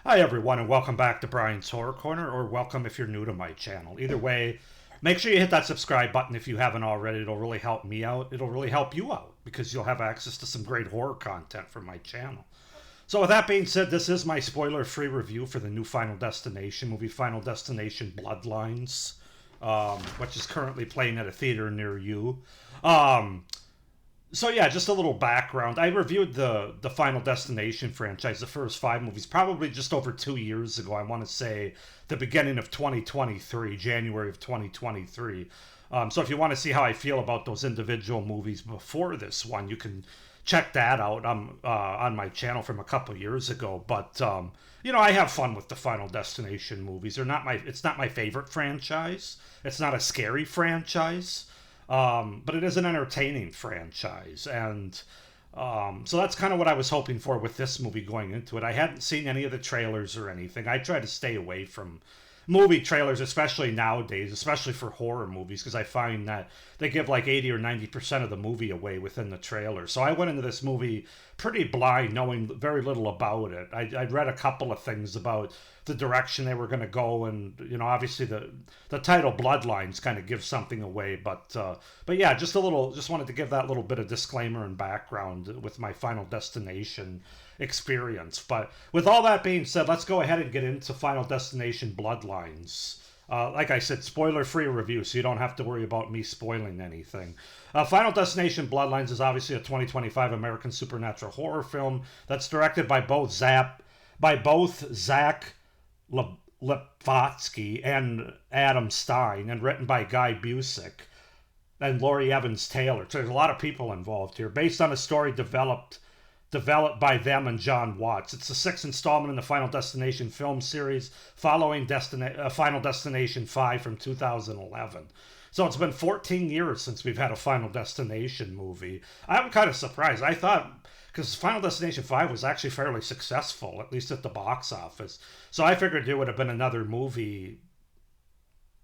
Hi, everyone, and welcome back to Brian's Horror Corner, or welcome if you're new to my channel. Either way, make sure you hit that subscribe button if you haven't already. It'll really help me out. It'll really help you out because you'll have access to some great horror content from my channel. So, with that being said, this is my spoiler free review for the new Final Destination movie, Final Destination Bloodlines, which is currently playing at a theater near you. Um, so yeah, just a little background. I reviewed the Final Destination franchise, the first five movies, probably just over 2 years ago. I want to say the beginning of 2023, January of 2023. So if you want to see how I feel about those individual movies before this one, you can check that out on my channel from a couple years ago. But I have fun with the Final Destination movies. It's not my favorite franchise. It's not a scary franchise. But it is an entertaining franchise, and so that's kind of what I was hoping for with this movie going into it. I hadn't seen any of the trailers or anything. I try to stay away from movie trailers, especially nowadays, especially for horror movies, because I find that they give like 80 or 90% of the movie away within the trailer. So I went into this movie pretty blind, knowing very little about it. I'd read a couple of things about the direction they were going to go, and obviously the title Bloodlines kind of gives something away. But yeah, just wanted to give that little bit of disclaimer and background with my Final Destination experience. But with all that being said, let's go ahead and get into Final Destination Bloodlines. Like I said, spoiler-free review, so you don't have to worry about me spoiling anything. Final Destination Bloodlines is obviously a 2025 American supernatural horror film that's directed by both Zach Lipvatsky and Adam Stein, and written by Guy Busick and Laurie Evans Taylor. So there's a lot of people involved here, based on a story developed by them and John Watts. It's the sixth installment in the Final Destination film series, following Final Destination 5 from 2011. So it's been 14 years since we've had a Final Destination movie. I'm kind of surprised. I thought, because Final Destination 5 was actually fairly successful, at least at the box office. So I figured there would have been another movie,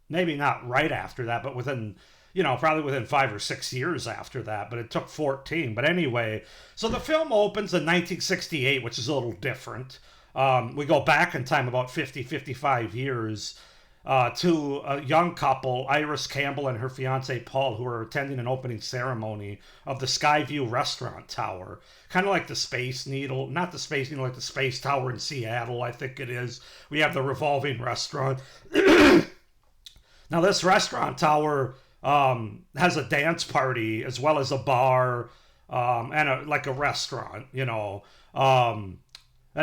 maybe not right after that, but probably within 5 or 6 years after that, but it took 14. But anyway, so the film opens in 1968, which is a little different. We go back in time about 55 years to a young couple, Iris Campbell and her fiance Paul, who are attending an opening ceremony of the Skyview Restaurant Tower. Kind of like the Space Needle, not the Space Needle, like the Space Tower in Seattle, I think it is. We have the revolving restaurant. Now, this restaurant tower has a dance party as well as a bar and a restaurant, and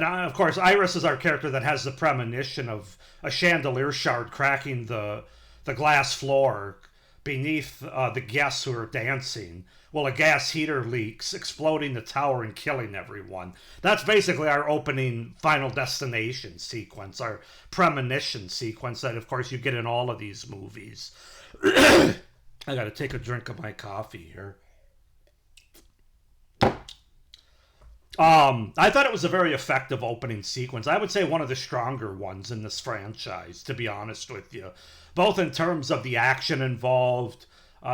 of course, Iris is our character that has the premonition of a chandelier shard cracking the glass floor beneath the guests who are dancing. Well, a gas heater leaks, exploding the tower and killing everyone. That's basically our opening Final Destination sequence, our premonition sequence that, of course, you get in all of these movies. I gotta take a drink of my coffee here. I thought it was a very effective opening sequence. I would say one of the stronger ones in this franchise, to be honest with you. Both in terms of the action involved,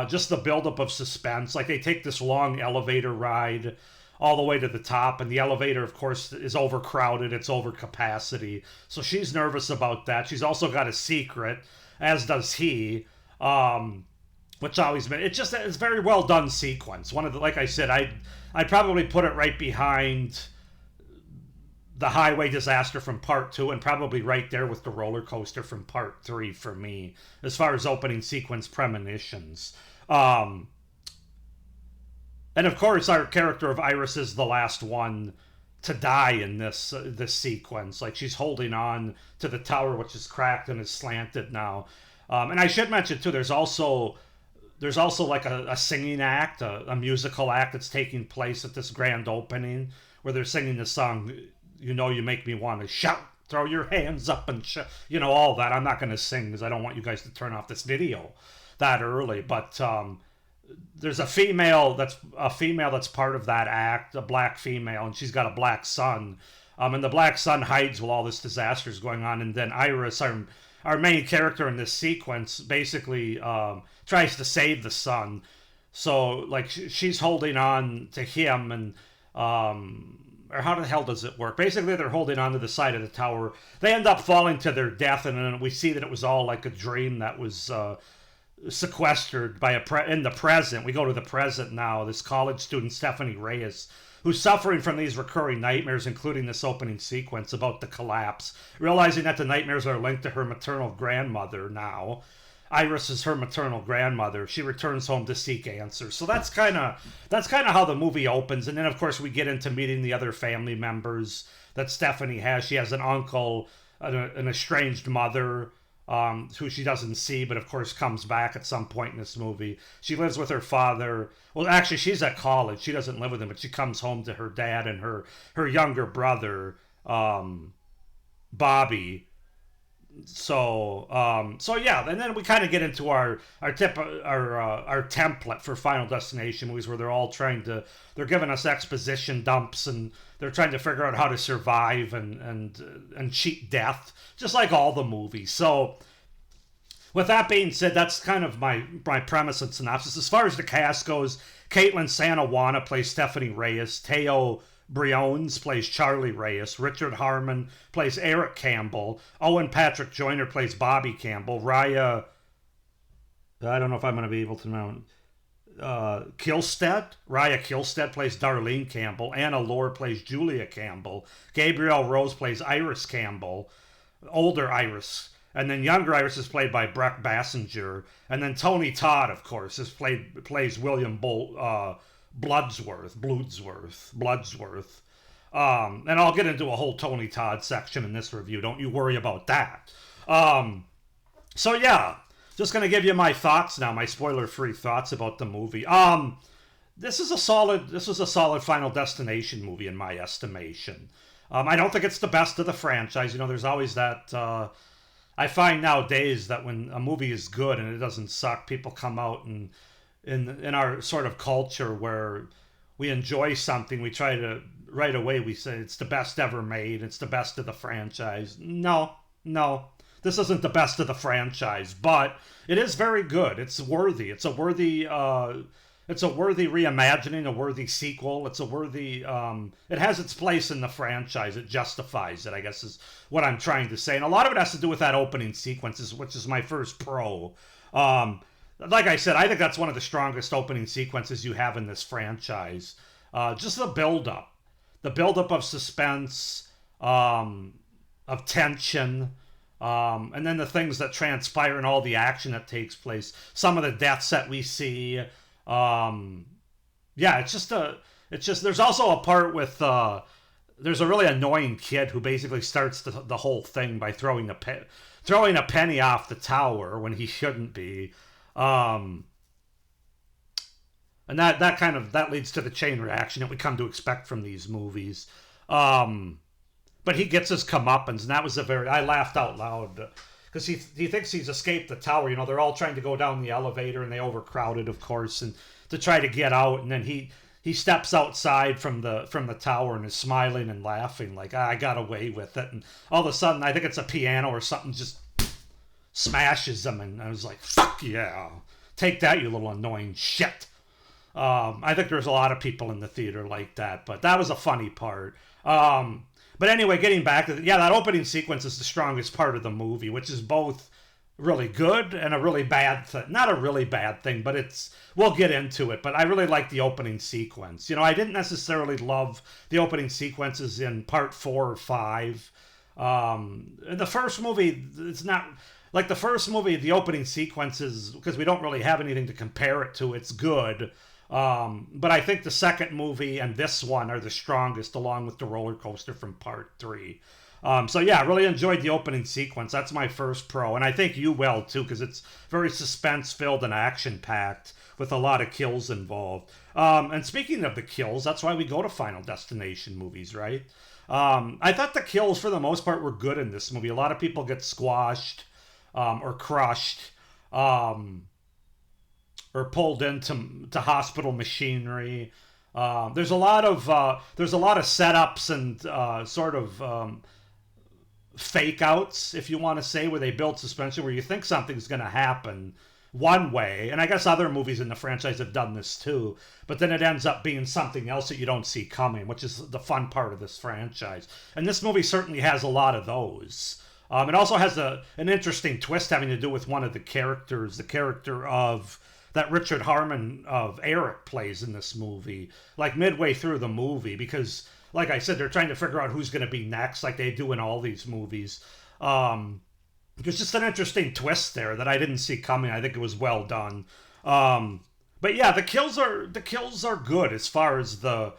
just the buildup of suspense. Like, they take this long elevator ride all the way to the top, and the elevator, of course, is overcrowded. It's over capacity. So she's nervous about that. She's also got a secret, as does he. Which always been, it's a very well done sequence. Like I said, I'd probably put it right behind the highway disaster from part 2, and probably right there with the roller coaster from part 3 for me, as far as opening sequence premonitions. And of course, our character of Iris is the last one to die in this sequence. Like, she's holding on to the tower, which is cracked and is slanted now. And I should mention too, there's also like a singing act, a musical act that's taking place at this grand opening, where they're singing the song, You Make Me Want to Shout, Throw Your Hands Up and shout, all that. I'm not going to sing because I don't want you guys to turn off this video that early, but there's a female that's part of that act, a black female, and she's got a black son, and the black son hides while all this disaster is going on, and then Iris, our main character in this sequence, basically tries to save the son. So, like, she's holding on to him, and or how the hell does it work? Basically, they're holding onto the side of the tower. They end up falling to their death, and then we see that it was all like a dream that was sequestered by in the present. We go to the present now. This college student, Stephanie Reyes, who's suffering from these recurring nightmares, including this opening sequence about the collapse, realizing that the nightmares are linked to her maternal grandmother now. Iris is her maternal grandmother. She returns home to seek answers. So that's kind of how the movie opens, and then of course we get into meeting the other family members that Stephanie has. She has an uncle, an estranged mother, who she doesn't see, but of course comes back at some point in this movie. She lives with her father. Well, actually, she's at college. She doesn't live with him, but she comes home to her dad and her younger brother, Bobby. So yeah, and then we kind of get into our template for Final Destination movies, where they're giving us exposition dumps, and they're trying to figure out how to survive and cheat death, just like all the movies. So with that being said, that's kind of my premise and synopsis. As far as the cast goes, Caitlin Sanawana plays Stephanie Reyes, Teo Briones plays Charlie Reyes, Richard Harmon plays Eric Campbell, Owen Patrick Joyner plays Bobby Campbell, Raya, I don't know if I'm going to be able to know, Raya Kilstead plays Darlene Campbell, Anna Lohr plays Julia Campbell, Gabrielle Rose plays Iris Campbell, older Iris, and then younger Iris is played by Breck Bassinger, and then Tony Todd, of course, plays William Bloodsworth. And I'll get into a whole Tony Todd section in this review. Don't you worry about that. So yeah, just going to give you my thoughts now, my spoiler-free thoughts about the movie. This was a solid Final Destination movie in my estimation. I don't think it's the best of the franchise. You know, there's always that, I find nowadays that when a movie is good and it doesn't suck, people come out and in our sort of culture where we enjoy something, we try to right away we say it's the best ever made, it's the best of the franchise. No, this isn't the best of the franchise, but it is very good. It's worthy. It's a worthy reimagining, a worthy sequel. It's a worthy. It has its place in the franchise. It justifies it, I guess, is what I'm trying to say. And a lot of it has to do with that opening sequences, which is my first pro. Like I said, I think that's one of the strongest opening sequences you have in this franchise. Just the build-up of suspense, of tension, and then the things that transpire and all the action that takes place. Some of the deaths that we see. It's just there's also a part with there's a really annoying kid who basically starts the whole thing by throwing a penny off the tower when he shouldn't be. And that leads to the chain reaction that we come to expect from these movies. But he gets his comeuppance, and that was I laughed out loud because he thinks he's escaped the tower. You know, they're all trying to go down the elevator, and they overcrowded, of course, and to try to get out. And then he steps outside from the tower and is smiling and laughing like, I got away with it. And all of a sudden, I think it's a piano or something just smashes him, and I was like, fuck yeah, take that, you little annoying shit. I think there's a lot of people in the theater like that, but that was a funny part. But anyway, getting back to that opening sequence is the strongest part of the movie, which is both really good and a really bad thing. Not a really bad thing, but we'll get into it. But I really like the opening sequence. You know, I didn't necessarily love the opening sequences in part 4 or 5. The first movie, it's not like the first movie, the opening sequences, because we don't really have anything to compare it to, it's good. But I think the second movie and this one are the strongest, along with the roller coaster from part 3. So yeah, I really enjoyed the opening sequence. That's my first pro, and I think you will too, because it's very suspense-filled and action-packed with a lot of kills involved. And speaking of the kills, that's why we go to Final Destination movies, right? I thought the kills, for the most part, were good in this movie. A lot of people get squashed or crushed. Or pulled into hospital machinery. There's a lot of setups and sort of fake outs, if you want to say, where they build suspension, where you think something's going to happen, one way, and I guess other movies in the franchise have done this too, but then it ends up being something else that you don't see coming, which is the fun part of this franchise. And this movie certainly has a lot of those. It also has an interesting twist having to do with one of the characters, the character of that Richard Harmon of Eric plays in this movie, like midway through the movie, because, like I said, they're trying to figure out who's going to be next, like they do in all these movies. There's just an interesting twist there that I didn't see coming. I think it was well done. But yeah, the kills are good as far as the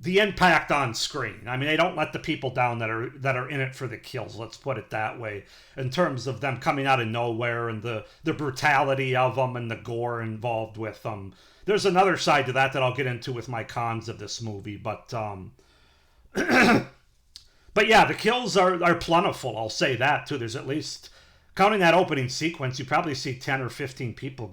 impact on screen. I mean, they don't let the people down that are in it for the kills. Let's put it that way. In terms of them coming out of nowhere and the brutality of them and the gore involved with them. There's another side to that I'll get into with my cons of this movie, but but yeah, the kills are plentiful. I'll say that too. There's at least, counting that opening sequence, you probably see 10 or 15 people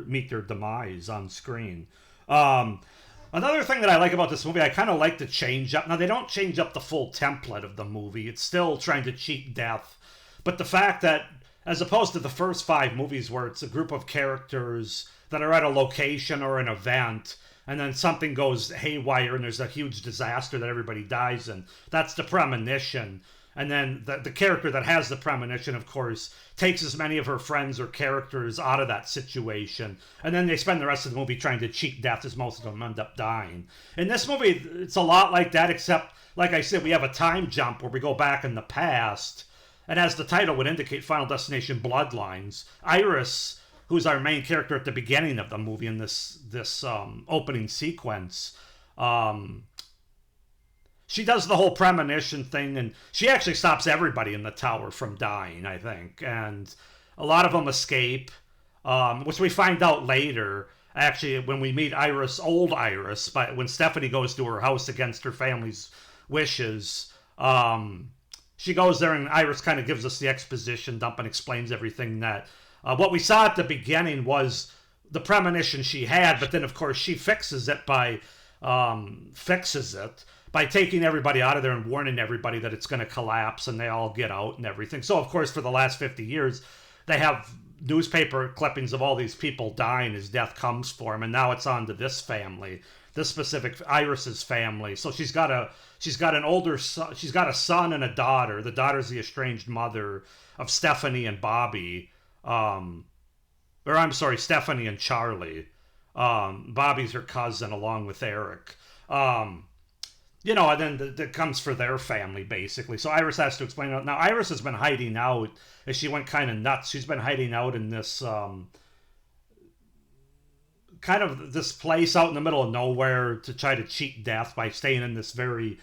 meet their demise on screen. Another thing that I like about this movie, I kind of like the change up. Now, they don't change up the full template of the movie. It's still trying to cheat death. But the fact that, as opposed to the first 5 movies where it's a group of characters that are at a location or an event, and then something goes haywire and there's a huge disaster that everybody dies in, that's the premonition. And then the character that has the premonition, of course, takes as many of her friends or characters out of that situation. And then they spend the rest of the movie trying to cheat death, as most of them end up dying. In this movie, it's a lot like that, except, like I said, we have a time jump where we go back in the past. And as the title would indicate, Final Destination Bloodlines, Iris, who's our main character at the beginning of the movie in this opening sequence, she does the whole premonition thing, and she actually stops everybody in the tower from dying, I think. And a lot of them escape, which we find out later, actually, when we meet Iris, old Iris, but when Stephanie goes to her house against her family's wishes. She goes there, and Iris kind of gives us the exposition dump and explains everything that... what we saw at the beginning was the premonition she had, but then, of course, she fixes it by taking everybody out of there and warning everybody that it's going to collapse and they all get out and everything. So, of course, for the last 50 years, they have newspaper clippings of all these people dying as death comes for them, and now it's on to this family, this specific Iris's family. So she's got an older son, she's got a son and a daughter. The daughter's the estranged mother of Stephanie and Bobby, Stephanie and Charlie. Bobby's her cousin along with Eric. And then that comes for their family, basically. So Iris has to explain it. Now, Iris has been hiding out as she went kind of nuts. She's been hiding out in this kind of this place out in the middle of nowhere to try to cheat death by staying in this very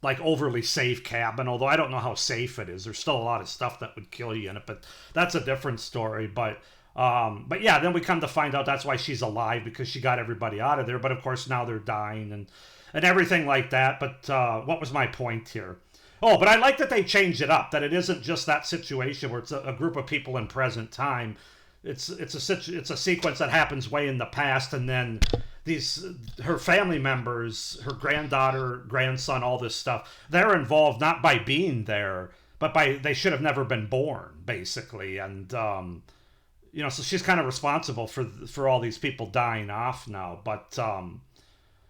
overly safe cabin. Although I don't know how safe it is. There's still a lot of stuff that would kill you in it, but that's a different story. But yeah, then we come to find out that's why she's alive, because she got everybody out of there. But of course now they're dying and everything like that. But what was my point here? Oh, but I like that they changed it up, that it isn't just that situation where it's a group of people in present time. It's a sequence that happens way in the past, and then her family members, her granddaughter, grandson, all this stuff, they're involved not by being there, but they should have never been born, basically. And so she's kind of responsible for all these people dying off now. But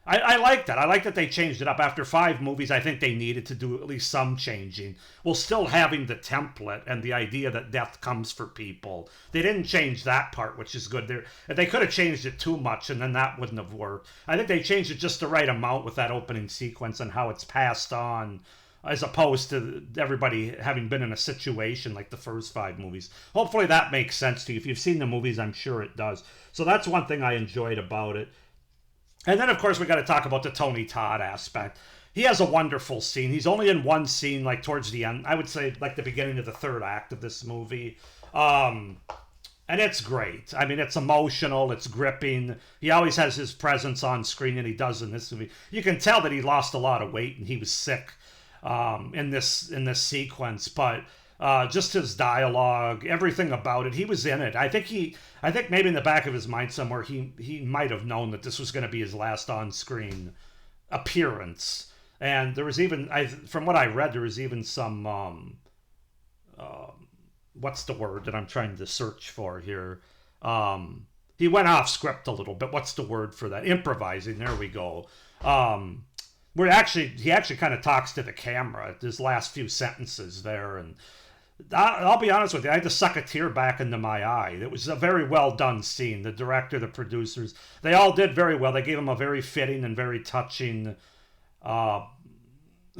I like that. I like that they changed it up. After 5 movies, I think they needed to do at least some changing, while still having the template and the idea that death comes for people. They didn't change that part, which is good. They could have changed it too much, and then that wouldn't have worked. I think they changed it just the right amount with that opening sequence and how it's passed on, as opposed to everybody having been in a situation like the first 5 movies. Hopefully that makes sense to you. If you've seen the movies, I'm sure it does. So that's one thing I enjoyed about it. And then, of course, we got to talk about the Tony Todd aspect. He has a wonderful scene. He's only in one scene, like towards the end. I would say like the beginning of the 3rd act of this movie. And it's great. I mean, it's emotional. It's gripping. He always has his presence on screen, and he does in this movie. You can tell that he lost a lot of weight and he was sick in this sequence. But just his dialogue, everything about it, he was in it. I think maybe in the back of his mind somewhere, he might have known that this was going to be his last on-screen appearance. And there was even, from what I read, there was even some what's the word that I'm trying to search for here? He went off script a little bit. What's the word for that? Improvising. There we go. Um, he actually kind of talks to the camera at his last few sentences there, and I'll be honest with you, I had to suck a tear back into my eye. It was a very well done scene. The director, the producers, they all did very well. They gave him a very fitting and very touching, uh,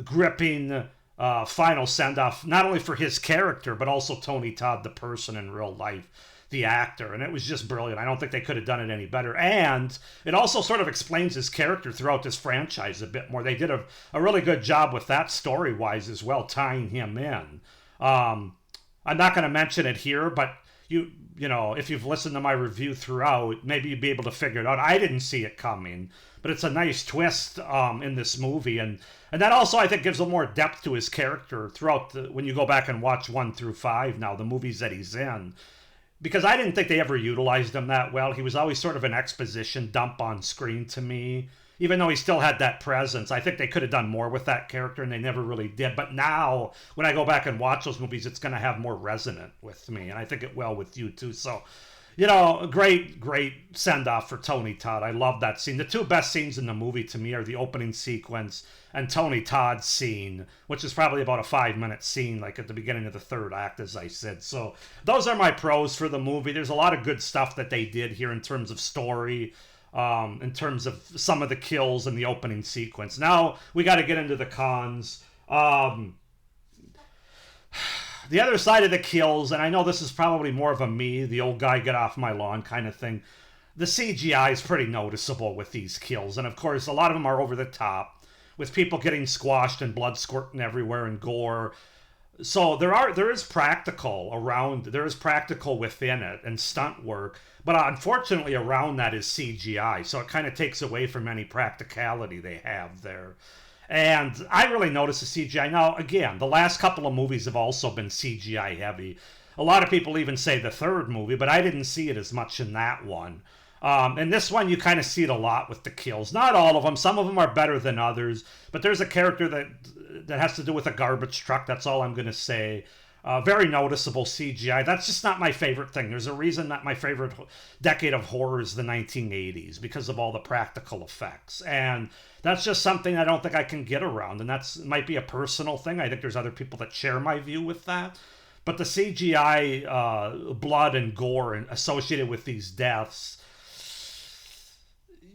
gripping final send off, not only for his character, but also Tony Todd, the person in real life, the actor. And it was just brilliant. I don't think they could have done it any better. And it also sort of explains his character throughout this franchise a bit more. They did a really good job with that story wise as well, tying him in. I'm not going to mention it here, but you know, if you've listened to my review throughout, maybe you'd be able to figure it out. I didn't see it coming, but it's a nice twist in this movie, and that also I think gives a more depth to his character throughout when you go back and watch 1 through 5 now, the movies that he's in. Because I didn't think they ever utilized him that well. He was always sort of an exposition dump on screen to me. Even though he still had that presence, I think they could have done more with that character, and they never really did. But now, when I go back and watch those movies, it's going to have more resonant with me, and I think it will with you too. So, you know, a great send-off for Tony Todd. I love that scene. The two best scenes in the movie to me are the opening sequence and Tony Todd's scene, which is probably about a 5-minute scene, like at the beginning of the third act, as I said. So those are my pros for the movie. There's a lot of good stuff that they did here in terms of story, in terms of some of the kills in the opening sequence. Now we got to get into the cons. The other side of the kills, and I know this is probably more of a me, the old guy get off my lawn kind of thing. The CGI is pretty noticeable with these kills, and of course a lot of them are over the top, with people getting squashed and blood squirting everywhere and gore. So there is practical within it and stunt work, but unfortunately around that is CGI, so it kind of takes away from any practicality they have there. And I really notice the CGI. Now, again, the last couple of movies have also been CGI heavy. A lot of people even say the third movie, but I didn't see it as much in that one. In this one, you kind of see it a lot with the kills. Not all of them. Some of them are better than others. But there's a character that has to do with a garbage truck. That's all I'm going to say. Very noticeable CGI. That's just not my favorite thing. There's a reason that my favorite decade of horror is the 1980s, because of all the practical effects. And that's just something I don't think I can get around. And that's might be a personal thing. I think there's other people that share my view with that. But the CGI blood and gore associated with these deaths,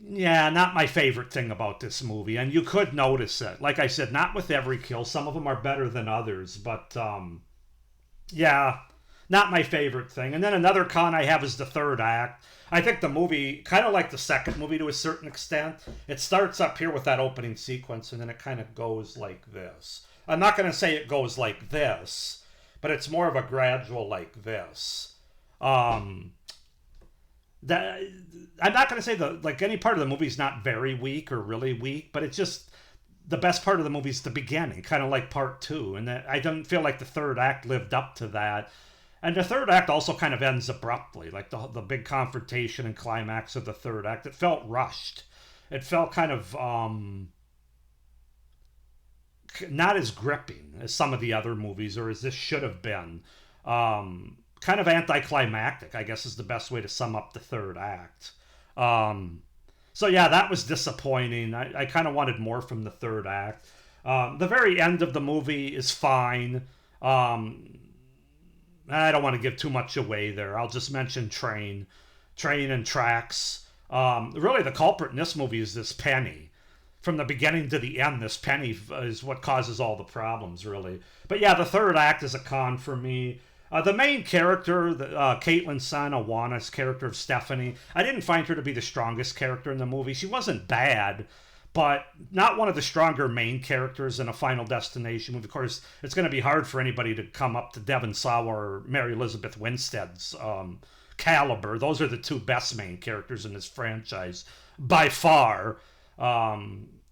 yeah, not my favorite thing about this movie. And you could notice it. Like I said, not with every kill. Some of them are better than others. But yeah, not my favorite thing. And then another con I have is the third act. I think the movie, kind of like the second movie to a certain extent, it starts up here with that opening sequence, and then it kind of goes like this. I'm not going to say it goes like this, but it's more of a gradual like this. That I'm not going to say like any part of the movie is not very weak or really weak, but it's just the best part of the movie is the beginning, kind of like part two, and I don't feel like the third act lived up to that. And the third act also kind of ends abruptly, like the big confrontation and climax of the third act. It felt rushed. It felt kind of not as gripping as some of the other movies, or as this should have been. Kind of anticlimactic, I guess, is the best way to sum up the third act. So yeah, that was disappointing. I kind of wanted more from the third act. The very end of the movie is fine. I don't want to give too much away there. I'll just mention train and tracks. Really, the culprit in this movie is this Penny. From the beginning to the end, this Penny is what causes all the problems, really. But yeah, the third act is a con for me. The main character, Caitlin Sanawanna's character of Stephanie, I didn't find her to be the strongest character in the movie. She wasn't bad, but not one of the stronger main characters in a Final Destination movie. Of course, it's going to be hard for anybody to come up to Devon Sawa or Mary Elizabeth Winstead's caliber. Those are the two best main characters in this franchise, by far.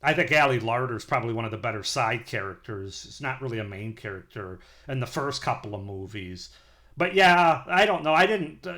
I think Ali Larder is probably one of the better side characters. It's not really a main character in the first couple of movies. But yeah, I don't know. I didn't...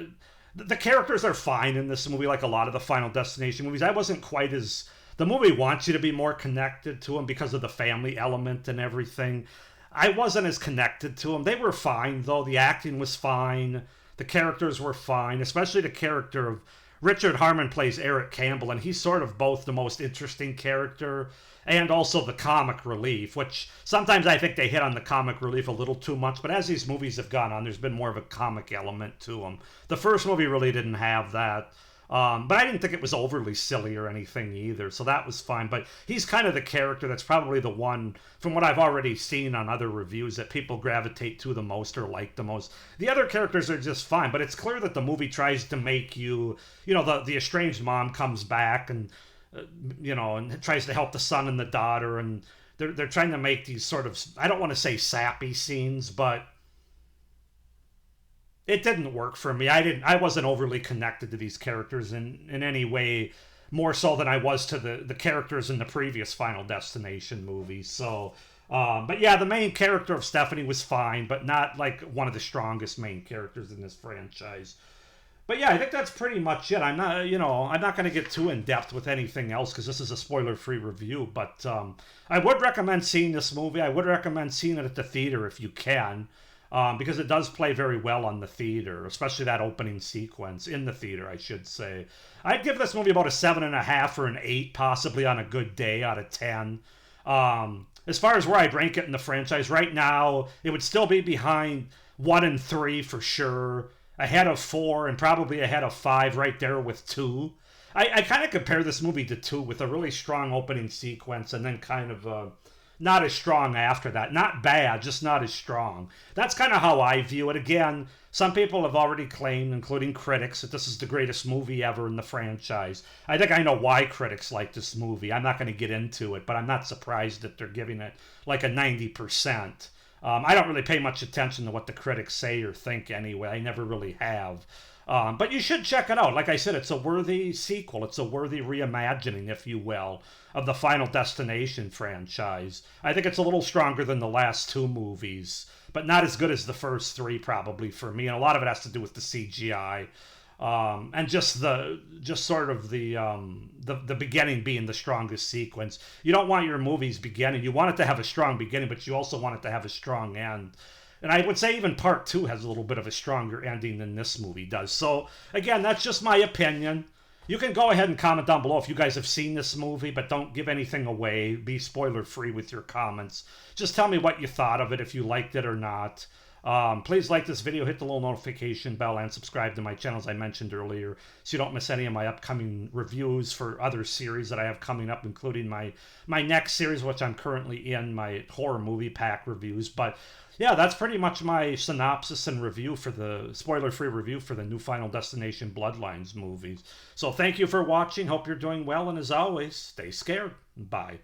the characters are fine in this movie, like a lot of the Final Destination movies. I wasn't quite as... The movie wants you to be more connected to them because of the family element and everything. I wasn't as connected to them. They were fine though. The acting was fine. The characters were fine, especially the character of Richard Harmon plays Eric Campbell, and he's sort of both the most interesting character and also the comic relief, which sometimes I think they hit on the comic relief a little too much, but as these movies have gone on, there's been more of a comic element to them. The first movie really didn't have that. But I didn't think it was overly silly or anything either, so that was fine. But he's kind of the character that's probably the one, from what I've already seen on other reviews, that people gravitate to the most or like the most. The other characters are just fine, but it's clear that the movie tries to make you, the estranged mom comes back and, and tries to help the son and the daughter, and they're trying to make these sort of, I don't want to say sappy scenes, but it didn't work for me. I wasn't overly connected to these characters in any way, more so than I was to the characters in the previous Final Destination movies. So, but yeah, the main character of Stephanie was fine, but not like one of the strongest main characters in this franchise. But yeah, I think that's pretty much it. I'm not going to get too in depth with anything else because this is a spoiler-free review. But I would recommend seeing this movie. I would recommend seeing it at the theater if you can. Because it does play very well on the theater, especially that opening sequence in the theater, I should say. I'd give this movie about a 7.5 or an 8, possibly on a good day, out of 10. As far as where I'd rank it in the franchise, right now, it would still be behind 1 and 3 for sure, ahead of 4, and probably ahead of 5 right there with 2. I kind of compare this movie to 2 with a really strong opening sequence and then kind of not as strong after that. Not bad, just not as strong. That's kind of how I view it. Again, some people have already claimed, including critics, that this is the greatest movie ever in the franchise. I think I know why critics like this movie. I'm not going to get into it, but I'm not surprised that they're giving it like a 90%. I don't really pay much attention to what the critics say or think anyway. I never really have. But you should check it out. Like I said, it's a worthy sequel. It's a worthy reimagining, if you will, of the Final Destination franchise. I think it's a little stronger than the last 2 movies, but not as good as the first 3 probably for me. And a lot of it has to do with the CGI. And just the beginning being the strongest sequence. You don't want your movies beginning. You want it to have a strong beginning, but you also want it to have a strong end. And I would say even part 2 has a little bit of a stronger ending than this movie does. So, again, that's just my opinion. You can go ahead and comment down below if you guys have seen this movie, but don't give anything away. Be spoiler-free with your comments. Just tell me what you thought of it, if you liked it or not. Please like this video, hit the little notification bell, and subscribe to my channel, as I mentioned earlier, so you don't miss any of my upcoming reviews for other series that I have coming up, including my next series, which I'm currently in, my horror movie pack reviews. But yeah, that's pretty much my synopsis and review for the spoiler-free review for the new Final Destination Bloodlines movies. So thank you for watching. Hope you're doing well, and as always, stay scared. Bye.